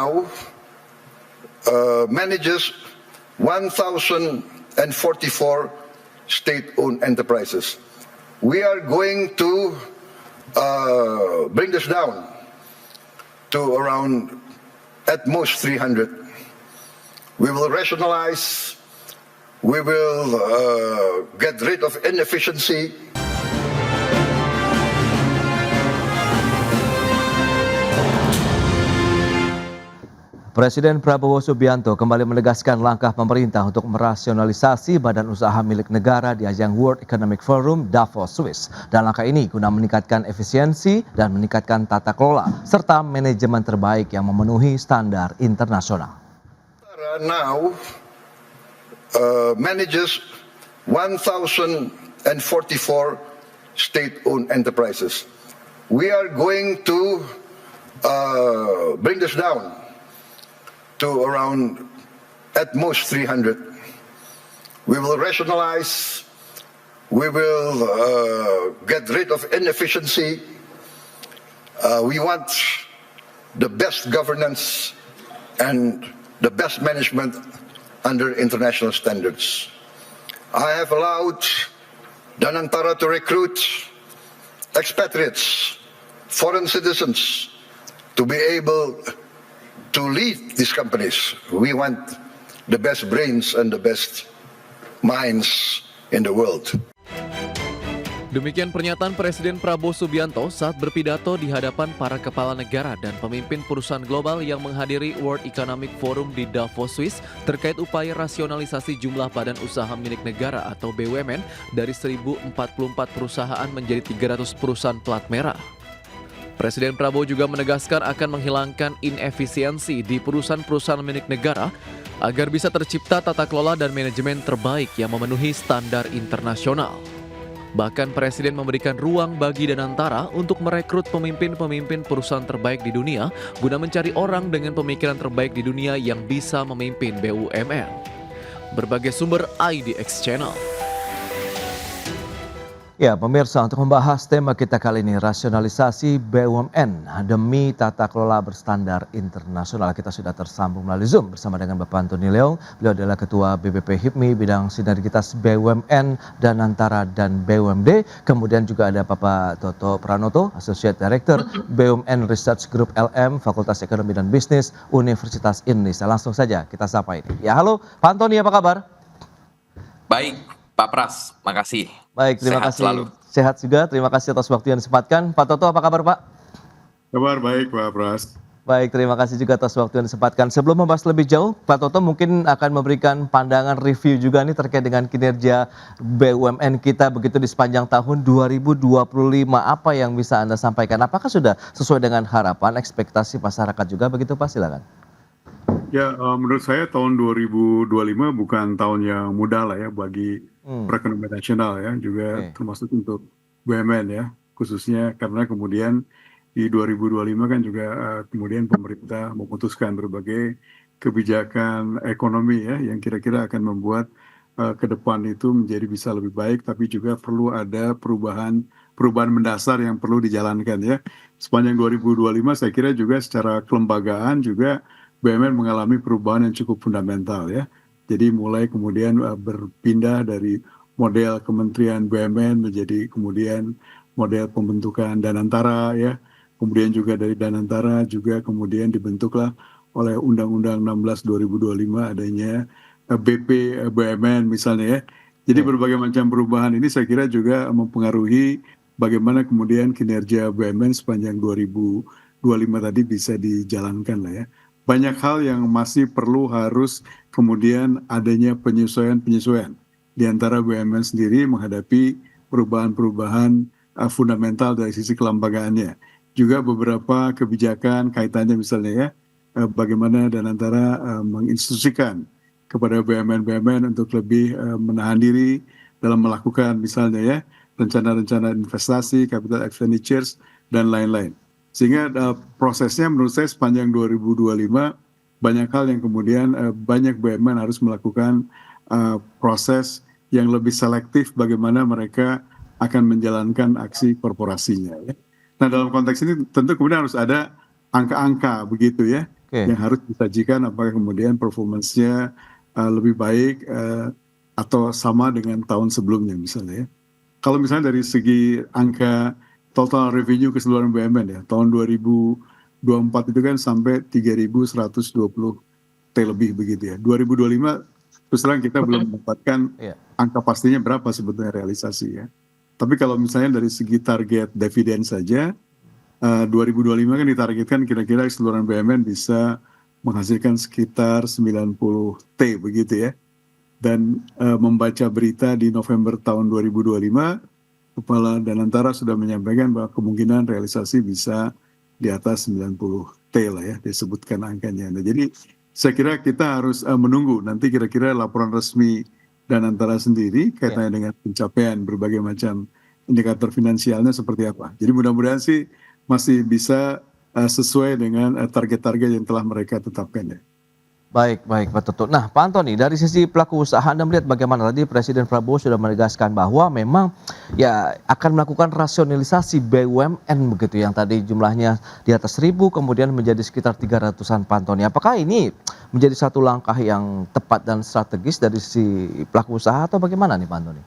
now manages 1,044 state-owned enterprises. We are going to bring this down to around, at most, 300. We will rationalize, we will get rid of inefficiency. Presiden Prabowo Subianto kembali menegaskan langkah pemerintah untuk merasionalisasi badan usaha milik negara di ajang World Economic Forum Davos, Swiss. Dan langkah ini guna meningkatkan efisiensi dan meningkatkan tata kelola serta manajemen terbaik yang memenuhi standar internasional. Now manages 1,044 state-owned enterprises. We are going to bring this down to around, at most, 300. We will rationalize, we will get rid of inefficiency. We want the best governance and the best management under international standards. I have allowed Danantara to recruit expatriates, foreign citizens, to be able to lead these companies. We want the best brains and the best minds in the world. Demikian pernyataan Presiden Prabowo Subianto saat berpidato di hadapan para kepala negara dan pemimpin perusahaan global yang menghadiri World Economic Forum di Davos, Swiss terkait upaya rasionalisasi jumlah badan usaha milik negara atau BUMN dari 1.044 perusahaan menjadi 300 perusahaan plat merah. Presiden Prabowo juga menegaskan akan menghilangkan inefisiensi di perusahaan-perusahaan milik negara agar bisa tercipta tata kelola dan manajemen terbaik yang memenuhi standar internasional. Bahkan Presiden memberikan ruang bagi Danantara untuk merekrut pemimpin-pemimpin perusahaan terbaik di dunia guna mencari orang dengan pemikiran terbaik di dunia yang bisa memimpin BUMN. Berbagai sumber IDX Channel. Ya, pemirsa, untuk membahas tema kita kali ini, rasionalisasi BUMN demi tata kelola berstandar internasional. Kita sudah tersambung melalui Zoom bersama dengan Bapak Antoni Leong. Beliau adalah Ketua BBP HIPMI bidang sinergitas BUMN, Danantara, dan BUMD. Kemudian juga ada Bapak Toto Pranoto, Associate Director BUMN Research Group LM, Fakultas Ekonomi dan Bisnis, Universitas Indonesia. Langsung saja kita sapa ini. Ya, halo Pak Antoni, apa kabar? Baik, Pak Pras, makasih. Baik, terima kasih. Selalu. Sehat juga, terima kasih atas waktu yang disempatkan. Pak Toto, apa kabar Pak? Kabar baik Pak Pras. Baik, terima kasih juga atas waktu yang disempatkan. Sebelum membahas lebih jauh, Pak Toto mungkin akan memberikan pandangan review juga nih terkait dengan kinerja BUMN kita begitu di sepanjang tahun 2025. Apa yang bisa Anda sampaikan? Apakah sudah sesuai dengan harapan, ekspektasi masyarakat juga begitu Pak? Silakan. Ya, menurut saya tahun 2025 bukan tahun yang mudah lah ya bagi perekonomian nasional ya, juga termasuk untuk BUMN ya, khususnya karena kemudian di 2025 kan juga kemudian pemerintah memutuskan berbagai kebijakan ekonomi ya yang kira-kira akan membuat ke depan itu menjadi bisa lebih baik, tapi juga perlu ada perubahan mendasar yang perlu dijalankan ya. Sepanjang 2025 saya kira juga secara kelembagaan juga BUMN mengalami perubahan yang cukup fundamental ya. Jadi mulai kemudian berpindah dari model kementerian BUMN menjadi kemudian model pembentukan Danantara ya. Kemudian juga dari Danantara juga kemudian dibentuklah oleh Undang-Undang 16 2025 adanya BP BUMN misalnya ya. Jadi berbagai macam perubahan ini saya kira juga mempengaruhi bagaimana kemudian kinerja BUMN sepanjang 2025 tadi bisa dijalankan lah ya. Banyak hal yang masih perlu harus kemudian adanya penyesuaian di antara BUMN sendiri menghadapi perubahan-perubahan fundamental dari sisi kelembagaannya. Juga beberapa kebijakan kaitannya misalnya ya, bagaimana Danantara menginstruksikan kepada BUMN untuk lebih menahan diri dalam melakukan misalnya ya, rencana-rencana investasi, capital expenditures, dan lain-lain. Sehingga prosesnya menurut saya sepanjang 2025 banyak hal yang kemudian banyak BUMN harus melakukan proses yang lebih selektif bagaimana mereka akan menjalankan aksi korporasinya ya. Nah dalam konteks ini tentu kemudian harus ada angka-angka begitu ya. yang harus disajikan, apakah kemudian performance-nya lebih baik atau sama dengan tahun sebelumnya misalnya ya. Kalau misalnya dari segi angka total revenue keseluruhan BUMN ya, tahun 2024 itu kan sampai 3.120 T lebih begitu ya. 2025 terus terang kita belum mendapatkan angka pastinya berapa sebetulnya realisasi ya. Tapi kalau misalnya dari segi target dividen saja, 2025 kan ditargetkan kira-kira keseluruhan BUMN bisa menghasilkan sekitar 90 T begitu ya. Dan membaca berita di November tahun 2025, Kepala Danantara sudah menyampaikan bahwa kemungkinan realisasi bisa di atas 90 T lah ya, disebutkan angkanya. Nah, jadi saya kira kita harus menunggu nanti kira-kira laporan resmi Danantara sendiri kaitannya dengan pencapaian berbagai macam indikator finansialnya seperti apa. Jadi mudah-mudahan sih masih bisa sesuai dengan target-target yang telah mereka tetapkan ya. Baik, Pak Toto. Nah, Pak Antoni, dari sisi pelaku usaha Anda melihat bagaimana? Tadi Presiden Prabowo sudah menegaskan bahwa memang ya akan melakukan rasionalisasi BUMN begitu, yang tadi jumlahnya di atas 1.000 kemudian menjadi sekitar 300-an Pak Antoni. Apakah ini menjadi satu langkah yang tepat dan strategis dari sisi pelaku usaha atau bagaimana nih Pak Antoni?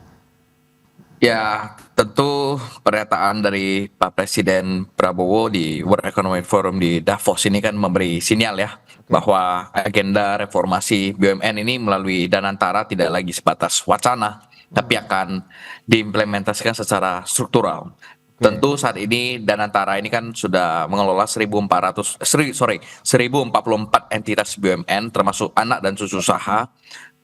Ya, tentu pernyataan dari Pak Presiden Prabowo di World Economic Forum di Davos ini kan memberi sinyal ya, bahwa agenda reformasi BUMN ini melalui Danantara tidak lagi sebatas wacana, tapi akan diimplementasikan secara struktural. Tentu saat ini Danantara ini kan sudah mengelola 1.044 entitas BUMN termasuk anak dan cucu usaha.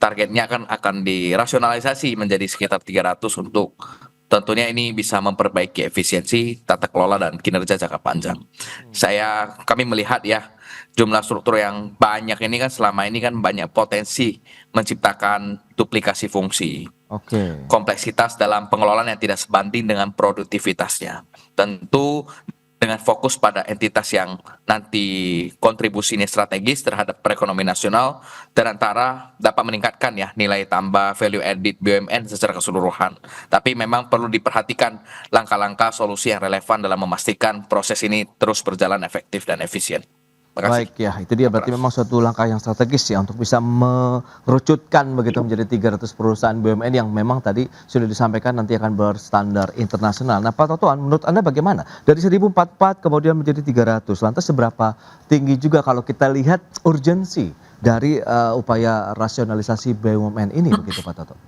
Targetnya akan dirasionalisasi menjadi sekitar 300 untuk tentunya ini bisa memperbaiki efisiensi, tata kelola dan kinerja jangka panjang. Kami melihat ya, jumlah struktur yang banyak ini kan selama ini kan banyak potensi menciptakan duplikasi fungsi. Kompleksitas dalam pengelolaan yang tidak sebanding dengan produktivitasnya. Tentu dengan fokus pada entitas yang nanti kontribusinya strategis terhadap perekonomian nasional, Danantara dapat meningkatkan ya nilai tambah value added BUMN secara keseluruhan. Tapi memang perlu diperhatikan langkah-langkah solusi yang relevan dalam memastikan proses ini terus berjalan efektif dan efisien. Baik ya, itu dia berarti memang suatu langkah yang strategis ya untuk bisa merucutkan begitu menjadi 300 perusahaan BUMN yang memang tadi sudah disampaikan nanti akan berstandar internasional. Nah Pak Totoan, menurut Anda bagaimana? Dari 1.044 kemudian menjadi 300, lantas seberapa tinggi juga kalau kita lihat urgensi dari upaya rasionalisasi BUMN ini begitu Pak Toto?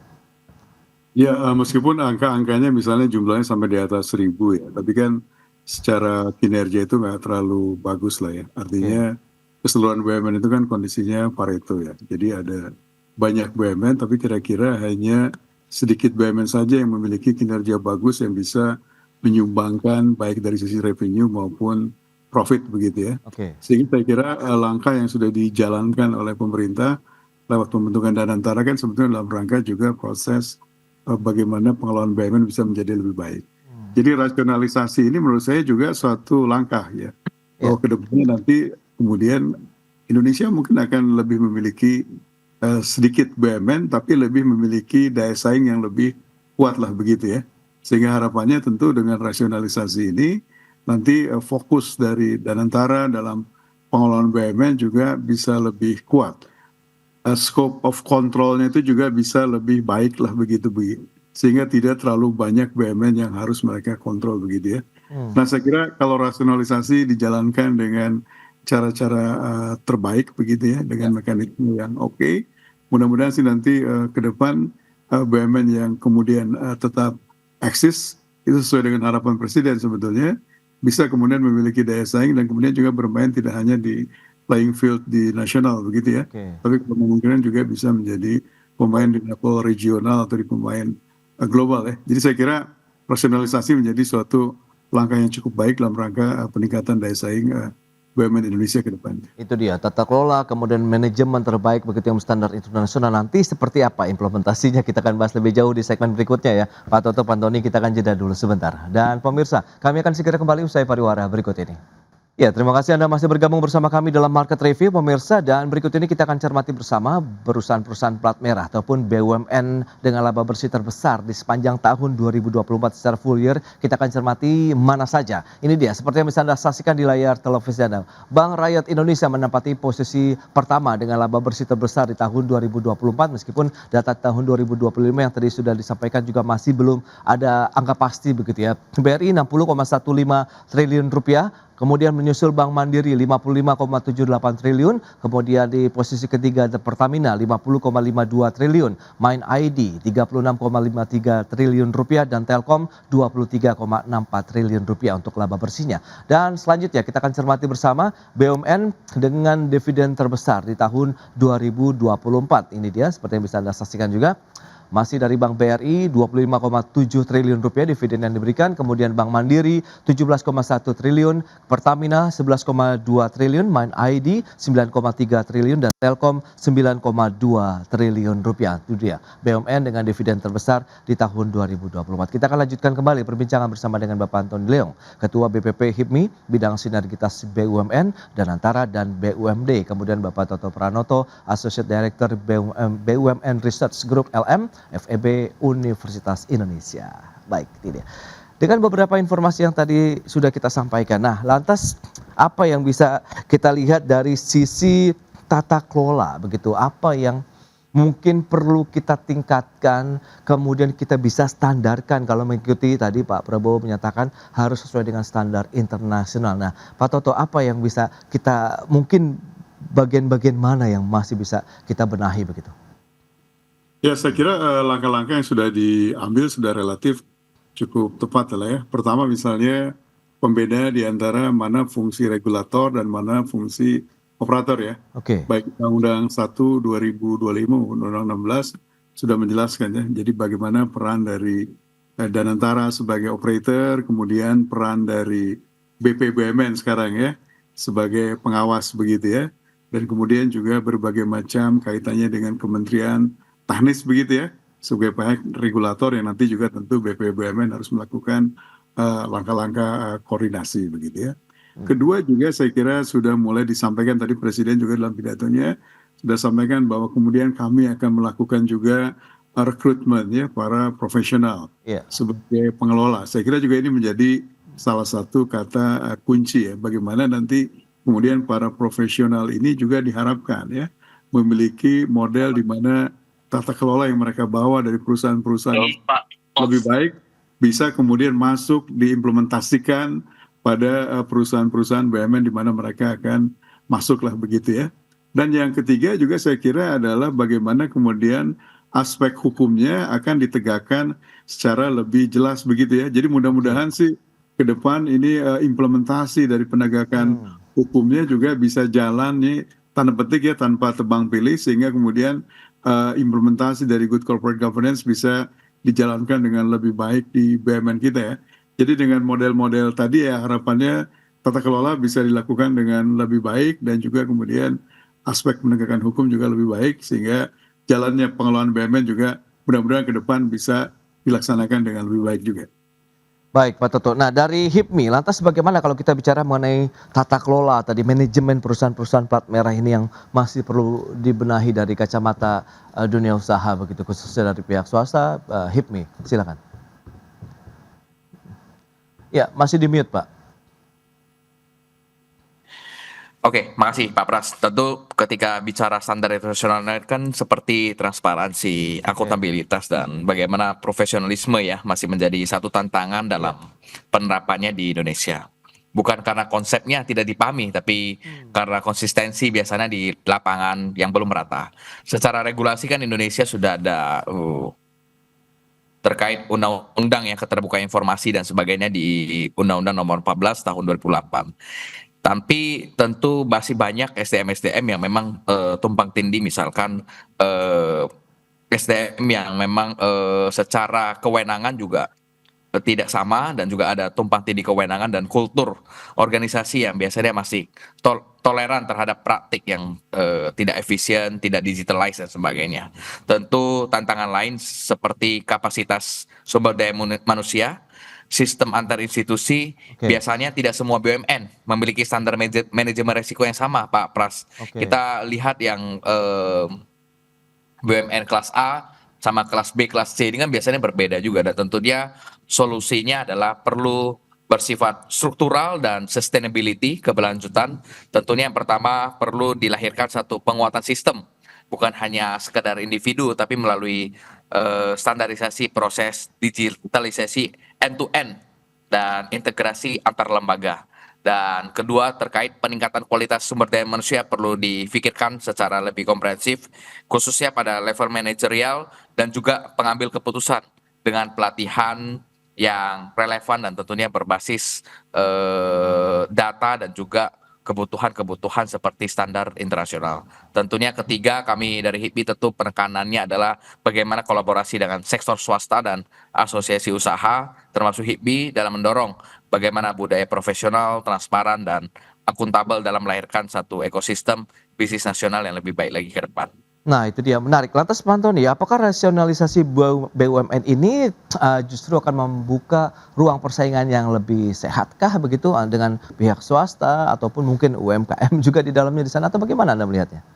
Ya, meskipun angka-angkanya misalnya jumlahnya sampai di atas 1.000 ya, tapi kan secara kinerja itu nggak terlalu bagus lah ya. Artinya keseluruhan BUMN itu kan kondisinya Pareto ya. Jadi ada banyak BUMN tapi kira-kira hanya sedikit BUMN saja yang memiliki kinerja bagus yang bisa menyumbangkan baik dari sisi revenue maupun profit begitu ya. Sehingga saya kira langkah yang sudah dijalankan oleh pemerintah lewat pembentukan Danantara kan sebetulnya dalam rangka juga proses bagaimana pengelolaan BUMN bisa menjadi lebih baik. Jadi rasionalisasi ini menurut saya juga suatu langkah ya. Bahwa kedepannya nanti kemudian Indonesia mungkin akan lebih memiliki sedikit BUMN tapi lebih memiliki daya saing yang lebih kuat lah begitu ya. Sehingga harapannya tentu dengan rasionalisasi ini nanti fokus dari Danantara dalam pengelolaan BUMN juga bisa lebih kuat. Scope of control-nya itu juga bisa lebih baik lah begitu. Sehingga tidak terlalu banyak BUMN yang harus mereka kontrol begitu ya. Nah saya kira kalau rasionalisasi dijalankan dengan cara-cara terbaik begitu ya, dengan mekanisme yang oke, mudah-mudahan sih nanti ke depan BUMN yang kemudian tetap eksis itu sesuai dengan harapan Presiden sebetulnya bisa kemudian memiliki daya saing dan kemudian juga bermain tidak hanya di playing field di nasional begitu ya, tapi kemungkinan juga bisa menjadi pemain di level regional atau di pemain global ya. Jadi saya kira rasionalisasi menjadi suatu langkah yang cukup baik dalam rangka peningkatan daya saing BUMN Indonesia ke depan. Itu dia, tata kelola kemudian manajemen terbaik begitu yang standar internasional, nanti seperti apa implementasinya kita akan bahas lebih jauh di segmen berikutnya ya. Pak Toto, Pak Antoni, kita akan jeda dulu sebentar. Dan pemirsa, kami akan segera kembali usai pariwara berikut ini. Ya, terima kasih Anda masih bergabung bersama kami dalam Market Review, pemirsa. Dan berikut ini kita akan cermati bersama perusahaan-perusahaan plat merah ataupun BUMN dengan laba bersih terbesar di sepanjang tahun 2024 secara full year. Kita akan cermati mana saja. Ini dia, seperti yang bisa Anda saksikan di layar televisi Anda. Bank Rakyat Indonesia menempati posisi pertama dengan laba bersih terbesar di tahun 2024, meskipun data tahun 2025 yang tadi sudah disampaikan juga masih belum ada angka pasti begitu ya. BRI 60,15 triliun rupiah. Kemudian menyusul Bank Mandiri 55,78 triliun, kemudian di posisi ketiga ada Pertamina 50,52 triliun, Mind ID 36,53 triliun rupiah dan Telkom 23,64 triliun rupiah untuk laba bersihnya. Dan selanjutnya kita akan cermati bersama BUMN dengan dividen terbesar di tahun 2024. Ini dia seperti yang bisa Anda saksikan juga. Masih dari Bank BRI 25,7 triliun rupiah dividen yang diberikan, kemudian Bank Mandiri 17,1 triliun, Pertamina 11,2 triliun, Mind ID 9,3 triliun dan Telkom 9,2 triliun rupiah. Itu dia BUMN dengan dividen terbesar di tahun 2024. Kita akan lanjutkan kembali perbincangan bersama dengan Bapak Antoni Leong, Ketua BPP HIPMI bidang sinergitas BUMN dan Antara dan BUMD. Kemudian Bapak Toto Pranoto, Associate Director BUMN Research Group LM FEB Universitas Indonesia. Baik, ini dia. Dengan beberapa informasi yang tadi sudah kita sampaikan. Nah, lantas apa yang bisa kita lihat dari sisi tata kelola begitu? Apa yang mungkin perlu kita tingkatkan, kemudian kita bisa standarkan kalau mengikuti tadi Pak Prabowo menyatakan harus sesuai dengan standar internasional. Nah, Pak Toto, apa yang bisa kita mungkin bagian-bagian mana yang masih bisa kita benahi begitu? Ya, saya kira langkah-langkah yang sudah diambil sudah relatif cukup tepat lah ya. Pertama misalnya pembeda di antara mana fungsi regulator dan mana fungsi operator ya. Oke. Baik Undang-Undang 1 2025 Undang-Undang 16 sudah menjelaskan ya. Jadi bagaimana peran dari Danantara sebagai operator, kemudian peran dari BPBUMN sekarang ya sebagai pengawas begitu ya. Dan kemudian juga berbagai macam kaitannya dengan kementerian teknis begitu ya, sebagai pihak regulator yang nanti juga tentu BPBUMN harus melakukan langkah-langkah koordinasi begitu ya. Kedua juga saya kira sudah mulai disampaikan tadi Presiden juga dalam pidatonya sudah sampaikan bahwa kemudian kami akan melakukan juga rekrutmen ya para profesional sebagai pengelola. Saya kira juga ini menjadi salah satu kata kunci ya, bagaimana nanti kemudian para profesional ini juga diharapkan ya memiliki model di mana tata kelola yang mereka bawa dari perusahaan-perusahaan lebih baik bisa kemudian masuk diimplementasikan pada perusahaan-perusahaan BUMN di mana mereka akan masuklah begitu ya. Dan yang ketiga juga saya kira adalah bagaimana kemudian aspek hukumnya akan ditegakkan secara lebih jelas begitu ya. Jadi mudah-mudahan sih ke depan ini implementasi dari penegakan hukumnya juga bisa jalan nih tanda petik ya tanpa tebang pilih sehingga kemudian implementasi dari good corporate governance bisa dijalankan dengan lebih baik di BUMN kita ya. Jadi dengan model-model tadi ya harapannya tata kelola bisa dilakukan dengan lebih baik dan juga kemudian aspek penegakan hukum juga lebih baik sehingga jalannya pengelolaan BUMN juga mudah-mudahan ke depan bisa dilaksanakan dengan lebih baik juga. Baik Pak Toto, nah dari HIPMI, lantas bagaimana kalau kita bicara mengenai tata kelola tadi manajemen perusahaan-perusahaan plat merah ini yang masih perlu dibenahi dari kacamata dunia usaha begitu khususnya dari pihak swasta, HIPMI silakan. Ya masih di mute Pak. Oke, makasih Pak Pras. Tentu ketika bicara standar internasional kan seperti transparansi, akuntabilitas dan bagaimana profesionalisme ya masih menjadi satu tantangan dalam penerapannya di Indonesia. Bukan karena konsepnya tidak dipahami, tapi karena konsistensi biasanya di lapangan yang belum merata. Secara regulasi kan Indonesia sudah ada terkait undang-undang yang keterbukaan informasi dan sebagainya di Undang-Undang Nomor 14 Tahun 2008. Tapi tentu masih banyak SDM-SDM yang memang tumpang tindih, misalkan SDM yang memang secara kewenangan juga tidak sama dan juga ada tumpang tindih kewenangan dan kultur organisasi yang biasanya masih toleran terhadap praktik yang tidak efisien, tidak digitalized dan sebagainya. Tentu tantangan lain seperti kapasitas sumber daya manusia sistem antar institusi, Oke. biasanya tidak semua BUMN memiliki standar manajemen resiko yang sama, Pak Pras. Oke. Kita lihat yang BUMN kelas A sama kelas B, kelas C ini kan biasanya berbeda juga, dan tentunya solusinya adalah perlu bersifat struktural dan sustainability, keberlanjutan. Tentunya yang pertama perlu dilahirkan satu penguatan sistem, bukan hanya sekedar individu, tapi melalui standarisasi proses, digitalisasi end to end, dan integrasi antar lembaga. Dan kedua, terkait peningkatan kualitas sumber daya manusia perlu difikirkan secara lebih komprehensif, khususnya pada level manajerial dan juga pengambil keputusan dengan pelatihan yang relevan dan tentunya berbasis data dan juga kebutuhan-kebutuhan seperti standar internasional. Tentunya ketiga, kami dari HIPMI tentu penekanannya adalah bagaimana kolaborasi dengan sektor swasta dan asosiasi usaha, termasuk HIPMI, dalam mendorong bagaimana budaya profesional, transparan, dan akuntabel dalam melahirkan satu ekosistem bisnis nasional yang lebih baik lagi ke depan. Nah, itu dia menarik. Lantas Pak Antoni, apakah rasionalisasi BUMN ini justru akan membuka ruang persaingan yang lebih sehatkah begitu dengan pihak swasta ataupun mungkin UMKM juga di dalamnya di sana, atau bagaimana Anda melihatnya?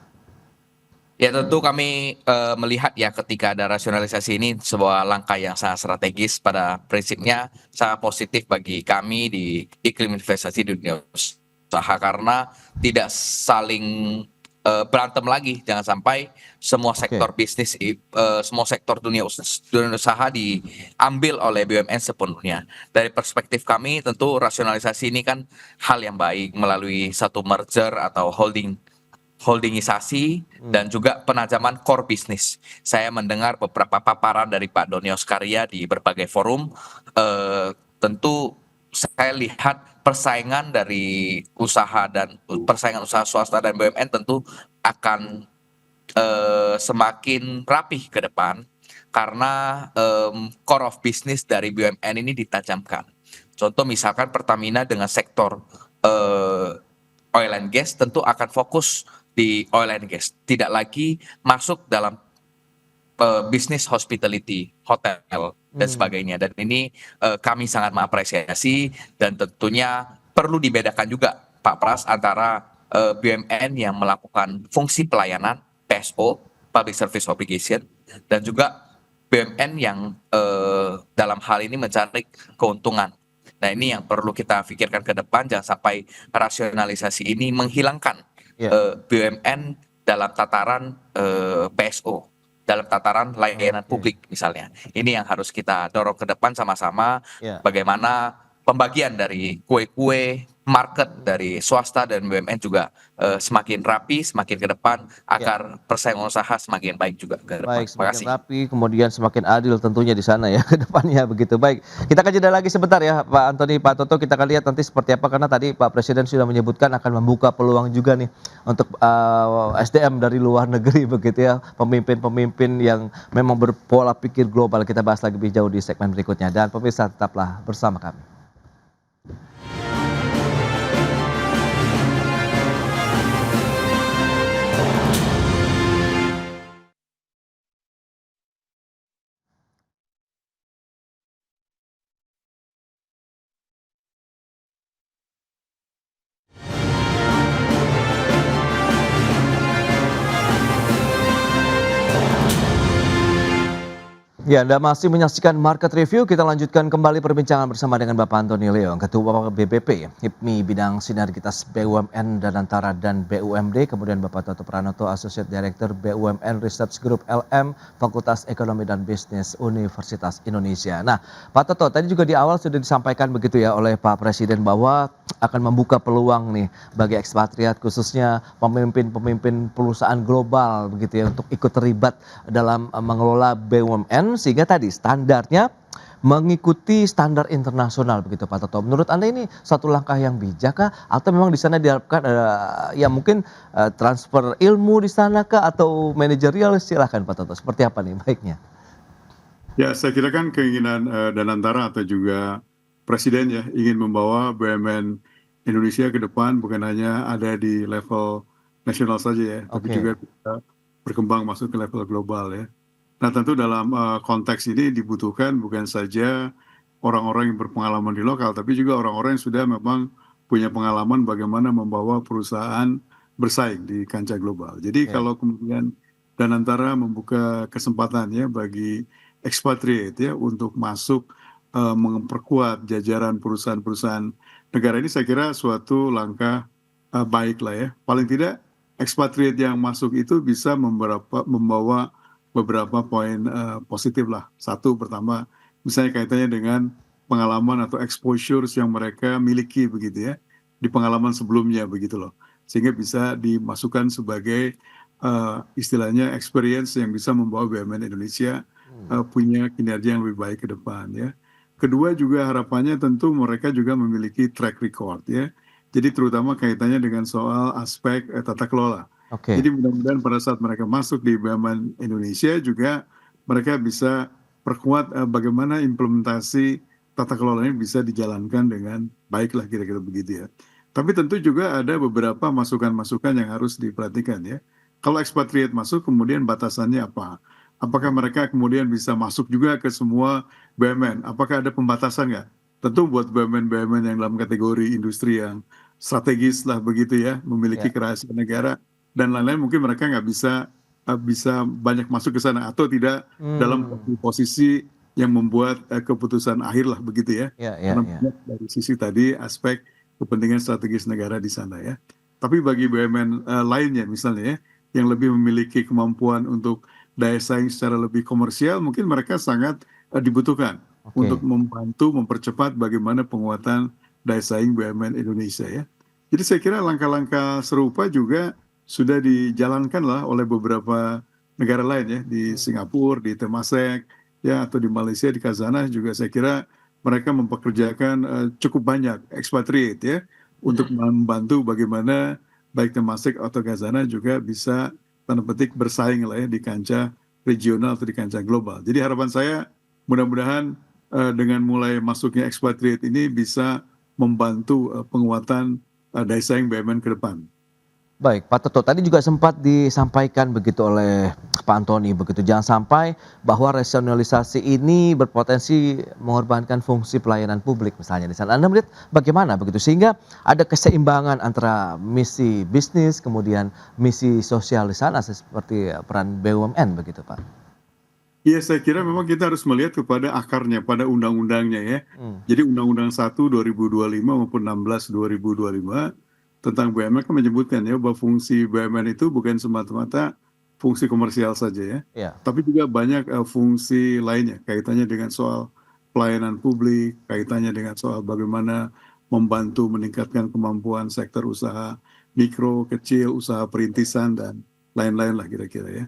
Ya, tentu kami melihat ya ketika ada rasionalisasi ini sebuah langkah yang sangat strategis, pada prinsipnya sangat positif bagi kami di iklim investasi di dunia usaha, karena tidak saling berantem lagi. Jangan sampai semua sektor bisnis, semua sektor dunia usaha diambil oleh BUMN sepenuhnya. Dari perspektif kami tentu rasionalisasi ini kan hal yang baik melalui satu merger atau holdingisasi dan juga penajaman core bisnis. Saya mendengar beberapa paparan dari Pak Doni Oskaria di berbagai forum. Tentu saya lihat persaingan dari usaha dan persaingan usaha swasta dan BUMN tentu akan semakin rapih ke depan, karena core of business dari BUMN ini ditajamkan. Contoh misalkan Pertamina dengan sektor oil and gas tentu akan fokus di oil and gas, tidak lagi masuk dalam bisnis hospitality, hotel dan sebagainya. Dan ini kami sangat mengapresiasi, dan tentunya perlu dibedakan juga Pak Pras antara BUMN yang melakukan fungsi pelayanan PSO, Public Service Obligation, dan juga BUMN yang dalam hal ini mencari keuntungan. Nah, ini yang perlu kita pikirkan ke depan, jangan sampai rasionalisasi ini menghilangkan BUMN dalam tataran PSO, dalam tataran layanan publik misalnya. Ini yang harus kita dorong ke depan sama-sama, bagaimana pembagian dari kue-kue market dari swasta dan BUMN juga semakin rapi, semakin ke depan, agar persaingan usaha semakin baik juga ke depan. Baik, semakin rapi, kemudian semakin adil tentunya di sana ya ke depannya begitu. Baik, kita akan jeda lagi sebentar ya Pak Antoni, Pak Toto, kita akan lihat nanti seperti apa, karena tadi Pak Presiden sudah menyebutkan akan membuka peluang juga nih untuk SDM dari luar negeri begitu ya, pemimpin-pemimpin yang memang berpola pikir global. Kita bahas lagi lebih jauh di segmen berikutnya, dan pemirsa tetaplah bersama kami. Ya, Anda masih menyaksikan Market Review. Kita lanjutkan kembali perbincangan bersama dengan Bapak Antoni Leong, Ketua BBP, HIPMI Bidang Sinergitas BUMN dan Antara dan BUMD, kemudian Bapak Toto Pranoto, Associate Director BUMN Research Group LM, Fakultas Ekonomi dan Bisnis Universitas Indonesia. Nah, Pak Toto, tadi juga di awal sudah disampaikan begitu ya oleh Pak Presiden bahwa akan membuka peluang nih bagi ekspatriat, khususnya pemimpin-pemimpin perusahaan global begitu ya, untuk ikut terlibat dalam mengelola BUMN, sehingga tadi standarnya mengikuti standar internasional begitu Pak Toto. Menurut Anda ini satu langkah yang bijak kah, atau memang di sana diharapkan ya mungkin transfer ilmu di sana kah, atau manajerial? Silahkan Pak Toto, seperti apa nih baiknya? Ya, saya kira kan keinginan Danantara atau juga Presiden ya ingin membawa BUMN Indonesia ke depan, bukan hanya ada di level nasional saja ya, tapi juga bisa berkembang masuk ke level global ya. Nah, tentu dalam konteks ini dibutuhkan bukan saja orang-orang yang berpengalaman di lokal, tapi juga orang-orang yang sudah memang punya pengalaman bagaimana membawa perusahaan bersaing di kancah global. Jadi kalau kemudian Danantara membuka kesempatan ya bagi expatriate ya untuk masuk memperkuat jajaran perusahaan-perusahaan negara ini, saya kira suatu langkah baik lah ya. Paling tidak expatriate yang masuk itu bisa membawa beberapa poin positif lah. Satu, pertama, misalnya kaitannya dengan pengalaman atau exposures yang mereka miliki begitu ya, di pengalaman sebelumnya begitu loh. Sehingga bisa dimasukkan sebagai istilahnya experience yang bisa membawa BUMN Indonesia punya kinerja yang lebih baik ke depan ya. Kedua juga harapannya tentu mereka juga memiliki track record ya. Jadi terutama kaitannya dengan soal aspek tata kelola. Jadi mudah-mudahan pada saat mereka masuk di BUMN Indonesia juga mereka bisa perkuat bagaimana implementasi tata kelola ini bisa dijalankan dengan baik lah kira-kira begitu ya. Tapi tentu juga ada beberapa masukan-masukan yang harus diperhatikan ya. Kalau expatriate masuk kemudian batasannya apa? Apakah mereka kemudian bisa masuk juga ke semua BUMN? Apakah ada pembatasan nggak? Tentu buat BUMN-BUMN yang dalam kategori industri yang strategis lah begitu ya, memiliki kerahasiaan negara dan lain-lain, mungkin mereka nggak bisa banyak masuk ke sana atau tidak dalam posisi yang membuat keputusan akhir lah begitu ya. Karena dari sisi tadi aspek kepentingan strategis negara di sana ya. Tapi bagi BUMN lainnya misalnya ya, yang lebih memiliki kemampuan untuk daya saing secara lebih komersial, mungkin mereka sangat dibutuhkan untuk membantu mempercepat bagaimana penguatan daya saing BUMN Indonesia ya. Jadi saya kira langkah-langkah serupa juga sudah dijalankan lah oleh beberapa negara lain ya, di Singapura, di Temasek ya, atau di Malaysia, di Khazanah juga saya kira mereka mempekerjakan cukup banyak expatriate ya, untuk membantu bagaimana baik Temasek atau Khazanah juga bisa tanda petik bersaing lah ya di kancah regional atau di kancah global. Jadi harapan saya mudah-mudahan dengan mulai masuknya expatriate ini bisa membantu penguatan daya saing BUMN ke depan. Baik, Pak Toto, tadi juga sempat disampaikan begitu oleh Pak Antoni begitu, jangan sampai bahwa rasionalisasi ini berpotensi mengorbankan fungsi pelayanan publik misalnya di sana. Anda melihat bagaimana begitu sehingga ada keseimbangan antara misi bisnis kemudian misi sosial di sana seperti peran BUMN begitu, Pak? Iya, saya kira memang kita harus melihat kepada akarnya, pada undang-undangnya ya. Jadi Undang-Undang 1 2025 maupun 16 2025 tentang BUMN kan menyebutkan ya bahwa fungsi BUMN itu bukan semata-mata fungsi komersial saja ya, tapi juga banyak fungsi lainnya kaitannya dengan soal pelayanan publik, kaitannya dengan soal bagaimana membantu meningkatkan kemampuan sektor usaha mikro, kecil, usaha perintisan dan lain-lain lah kira-kira ya.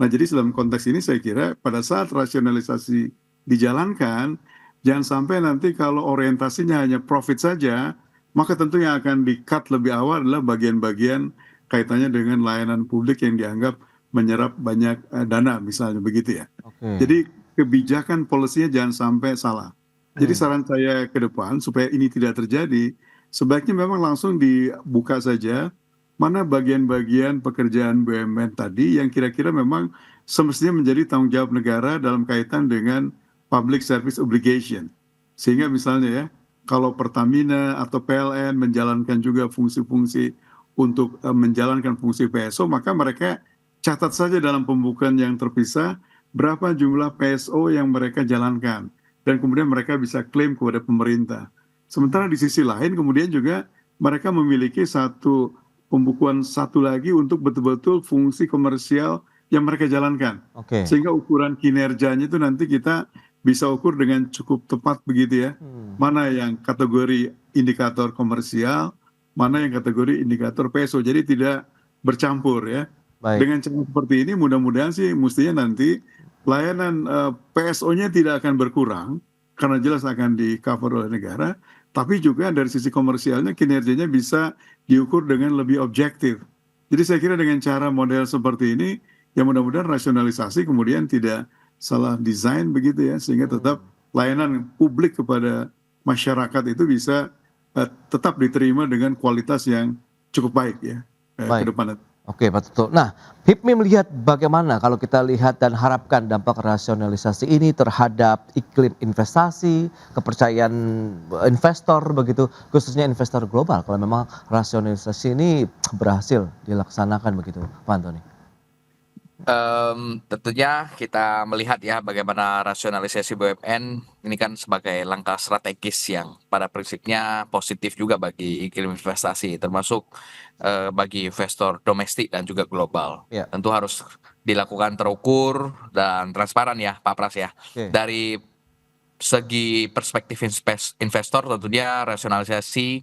Nah jadi dalam konteks ini saya kira pada saat rasionalisasi dijalankan, jangan sampai nanti kalau orientasinya hanya profit saja, maka tentu yang akan di-cut lebih awal adalah bagian-bagian kaitannya dengan layanan publik yang dianggap menyerap banyak dana misalnya begitu ya. Jadi kebijakan polisinya jangan sampai salah. Jadi saran saya ke depan supaya ini tidak terjadi, sebaiknya memang langsung dibuka saja mana bagian-bagian pekerjaan BUMN tadi yang kira-kira memang semestinya menjadi tanggung jawab negara dalam kaitan dengan public service obligation. Sehingga misalnya ya, kalau Pertamina atau PLN menjalankan juga fungsi-fungsi untuk menjalankan fungsi PSO, maka mereka catat saja dalam pembukuan yang terpisah berapa jumlah PSO yang mereka jalankan. Dan kemudian mereka bisa klaim kepada pemerintah. Sementara di sisi lain kemudian juga mereka memiliki satu pembukuan satu lagi untuk betul-betul fungsi komersial yang mereka jalankan. Sehingga ukuran kinerjanya itu nanti kita bisa ukur dengan cukup tepat begitu ya. Mana yang kategori indikator komersial, mana yang kategori indikator PSO. Jadi tidak bercampur ya. Dengan cara seperti ini mudah-mudahan sih mestinya nanti layanan PSO-nya tidak akan berkurang karena jelas akan di-cover oleh negara, tapi juga dari sisi komersialnya kinerjanya bisa diukur dengan lebih objektif. Jadi saya kira dengan cara model seperti ini, ya mudah-mudahan rasionalisasi kemudian tidak salah desain begitu ya, sehingga tetap layanan publik kepada masyarakat itu bisa tetap diterima dengan kualitas yang cukup baik ya ke depan. Oke, Pak Toto. Nah, HIPMI melihat bagaimana kalau kita lihat dan harapkan dampak rasionalisasi ini terhadap iklim investasi, kepercayaan investor begitu, khususnya investor global kalau memang rasionalisasi ini berhasil dilaksanakan begitu, Pak Antoni. Tentunya kita melihat ya bagaimana rasionalisasi BUMN ini kan sebagai langkah strategis yang pada prinsipnya positif juga bagi iklim investasi, termasuk bagi investor domestik dan juga global. Ya. Tentu harus dilakukan terukur dan transparan ya, Pak Pras ya. Oke. Dari segi perspektif investor, tentunya rasionalisasi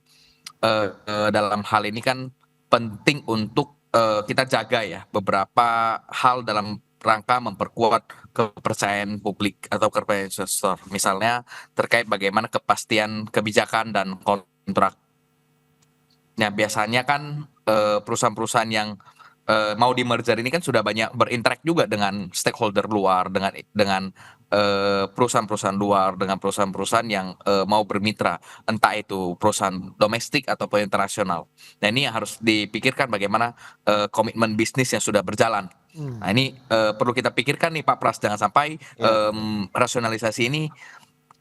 dalam hal ini kan penting untuk kita jaga ya beberapa hal dalam rangka memperkuat kepercayaan publik atau kepercayaan investor. Misalnya terkait bagaimana kepastian kebijakan dan kontrak. Nah, biasanya kan perusahaan-perusahaan yang mau di merger ini kan sudah banyak berinteraksi juga dengan stakeholder luar, dengan perusahaan-perusahaan luar, dengan perusahaan-perusahaan yang mau bermitra, entah itu perusahaan domestik ataupun internasional. Nah, ini yang harus dipikirkan bagaimana komitmen bisnis yang sudah berjalan. Nah, ini perlu kita pikirkan nih Pak Pras, jangan sampai rasionalisasi ini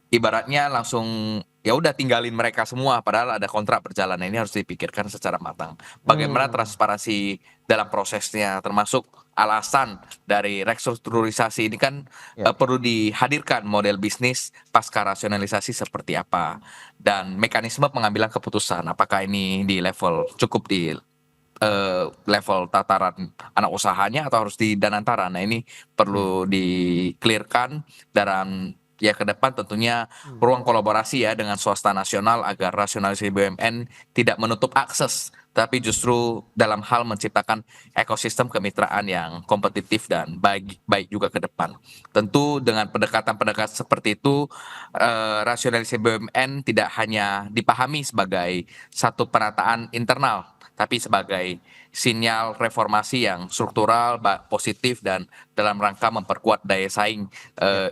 ibaratnya langsung ya udah tinggalin mereka semua padahal ada kontrak berjalan. Nah, ini harus dipikirkan secara matang. Bagaimana transparansi dalam prosesnya, termasuk alasan dari restrukturisasi ini kan perlu dihadirkan model bisnis pasca rasionalisasi seperti apa dan mekanisme pengambilan keputusan apakah ini di level cukup di level tataran anak usahanya atau harus di danantara. Nah, ini perlu di-clearkan dalam ya ke depan tentunya ruang kolaborasi ya dengan swasta nasional agar rasionalisasi BUMN tidak menutup akses tapi justru dalam hal menciptakan ekosistem kemitraan yang kompetitif dan baik juga ke depan. Tentu dengan pendekatan-pendekatan seperti itu rasionalisasi BUMN tidak hanya dipahami sebagai satu penataan internal tapi sebagai sinyal reformasi yang struktural, positif dan dalam rangka memperkuat daya saing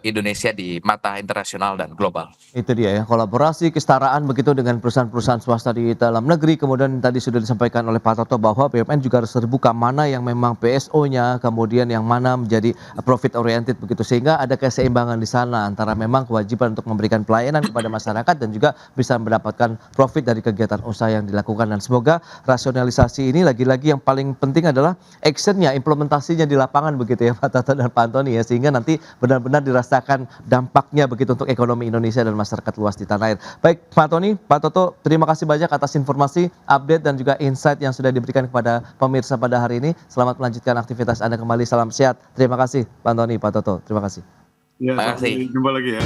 Indonesia di mata internasional dan global. Itu dia ya, kolaborasi, kesetaraan begitu dengan perusahaan-perusahaan swasta di dalam negeri. Kemudian tadi sudah disampaikan oleh Pak Toto bahwa BUMN juga harus terbuka mana yang memang PSO-nya, kemudian yang mana menjadi profit oriented begitu. Sehingga ada keseimbangan di sana antara memang kewajiban untuk memberikan pelayanan kepada masyarakat dan juga bisa mendapatkan profit dari kegiatan usaha yang dilakukan. Dan semoga rasionalisasi ini lagi-lagi yang paling penting adalah actionnya, implementasinya di lapangan begitu ya Pak Toto dan Pak Antoni ya, sehingga nanti benar-benar dirasakan dampaknya begitu untuk ekonomi Indonesia dan masyarakat luas di tanah air. Baik Pak Antoni, Pak Toto, terima kasih banyak atas informasi, update dan juga insight yang sudah diberikan kepada pemirsa pada hari ini. Selamat melanjutkan aktivitas Anda kembali, salam sehat. Terima kasih Pak Antoni, Pak Toto, terima kasih. Ya, Terima kasih. sampai jumpa lagi ya.